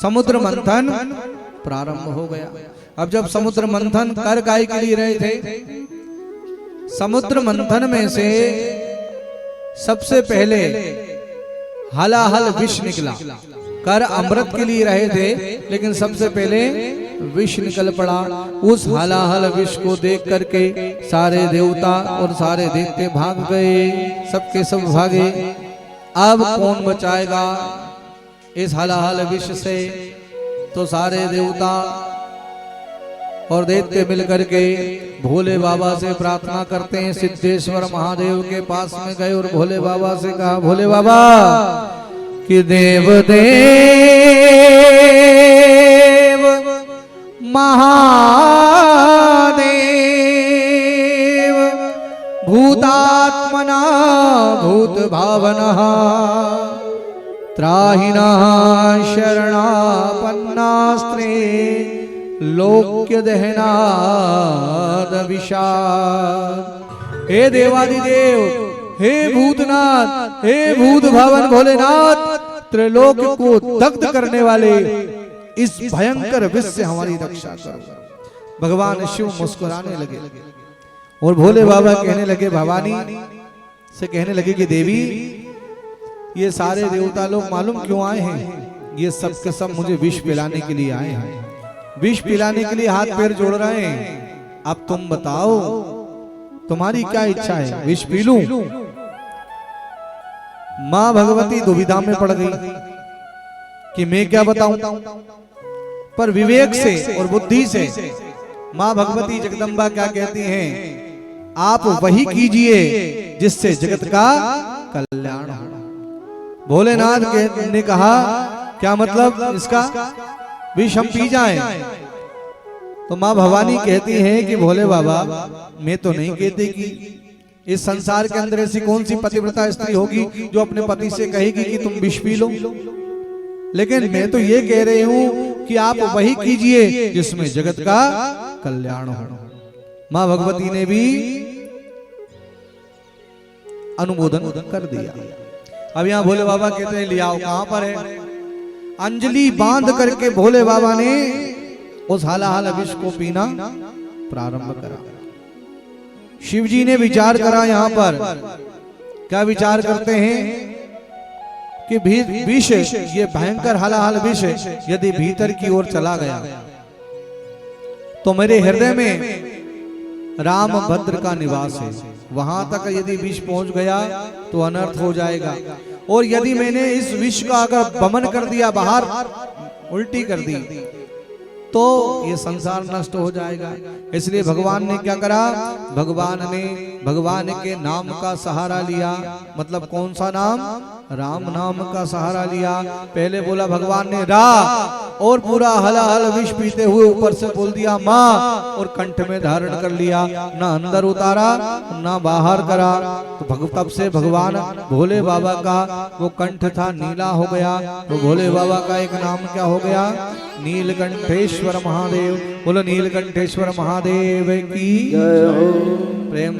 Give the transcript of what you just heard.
समुद्र मंथन प्रारंभ हो गया। अब जब समुद्र मंथन कर गाय के लिए रहे थे, समुद्र मंथन में से सबसे पहले हलाहल विष निकला। कर अमृत के लिए रहे थे, लेकिन सबसे पहले विष निकल पड़ा। उस हलाहल विष को देख करके सारे देवता और सारे दैत्य भाग गए, सबके सब भागे। अब कौन बचाएगा इस हलाहल विष से? तो सारे देवता और दैत्य मिलकर के भोले बाबा से प्रार्थना करते हैं। सिद्धेश्वर महादेव के पास में गए और भोले बाबा से कहा, भोले बाबा कि देव देव महादेव भूतात्मना भूत भावनः त्राहिणा शरणापन्नास्त्रे लोक्य दहनाद विषाद। हे देवादिदेव, हे भूतनाथ, हे भूत भवन भोलेनाथ, त्रिलोक को दग्ध करने वाले इस भयंकर विष से हमारी रक्षा करो। भगवान शिव मुस्कुराने लगे और भोले बाबा कहने लगे, भवानी से कहने लगे कि देवी, ये सारे देवता लोग मालूम क्यों आए हैं? ये सब के सब मुझे विष पिलाने के लिए आए हैं, विष पिलाने के लिए हाथ पैर जोड़ रहे हैं। अब तुम बताओ तुम्हारी क्या इच्छा है, विष पी लूं? मां भगवती दुविधा में पड़ गई कि मैं क्या बताऊं, पर विवेक से और बुद्धि से मां भगवती जगदम्बा क्या कहती हैं, आप वही कीजिए जिससे जगत का कल्याण हो। भोलेनाथ ने कहा, क्या मतलब इसका, विष हम पी जाएं? तो मां भवानी कहती है कि भोले बाबा, मैं तो नहीं कहती कि इस संसार के अंदर ऐसी कौन सी पतिव्रता स्त्री होगी जो अपने पति से कहेगी कि तुम विष पी लो, लेकिन मैं तो ये कह रही हूं कि आप वही कीजिए जिसमें जगत का कल्याण हो। मां भगवती ने भी अनुमोदन कर दिया। अब यहाँ भोले बाबा कहते हैं, लियाओ, कहां पर है? अंजलि बांध करके भोले बाबा ने उस हलाहल विष को पीना प्रारंभ करा। शिव जी ने विचार करा, यहां पर क्या विचार करते हैं कि विष, ये भयंकर हलाहल विष यदि भीतर की ओर चला गया तो मेरे हृदय में राम भद्र का निवास है, वहां तक यदि विष पहुंच गया तो अनर्थ हो जाएगा। और यदि मैंने इस विष का अगर वमन कर दिया, बाहर उल्टी कर दी, तो ये संसार नष्ट हो जाएगा। इसलिए भगवान ने क्या करा, भगवान ने भगवान के नाम का सहारा लिया। मतलब कौन सा नाम? राम नाम का सहारा लिया। पहले बोला भगवान ने रा, और पूरा हलाहल विष पीते हुए ऊपर से बोल दिया माँ, और कंठ में धारण कर लिया, ना अंदर उतारा ना बाहर करा। तो तब से भगवान भोले बाबा का वो कंठ था नीला हो गया। तो भोले बाबा का एक नाम क्या हो गया? नीलकंठेश्वर महादेव। बोलो नीलकंठेश्वर महादेव की जय हो। प्रेम